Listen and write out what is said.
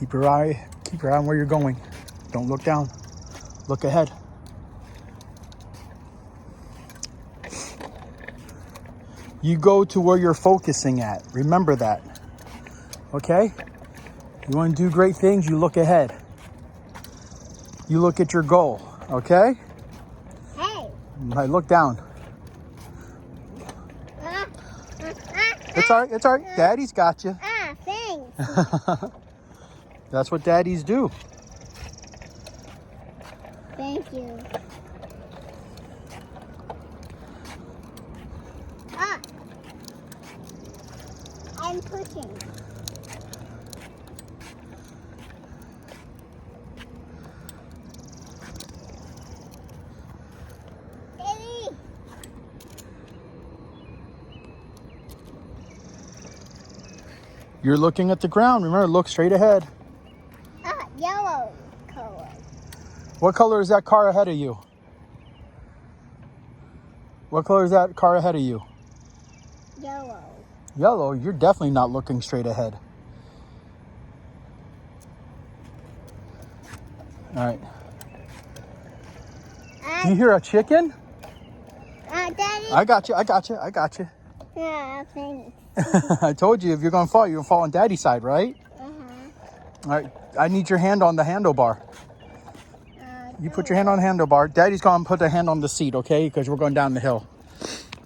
Keep your eye on where you're going. Don't look down. Look ahead. You go to where you're focusing at. Remember that. Okay? You want to do great things, you look ahead. You look at your goal. Okay? Hey. I look down. It's all right. It's all right. Daddy's got you. Thanks. That's what daddies do. Thank you. I'm pushing. Daddy. You're looking at the ground. Remember, look straight ahead. Yellow color. What color is that car ahead of you? What color is that car ahead of you? Yellow. Yellow. You're definitely not looking straight ahead. All right. You hear a chicken? Daddy. I got you. I got you. I got you. Yeah, thanks. I told you if you're going to fall, you're going to fall on daddy's side, right? All right. I need your hand on the handlebar. You put your hand on the handlebar. Daddy's going to put the hand on the seat, okay? Because we're going down the hill.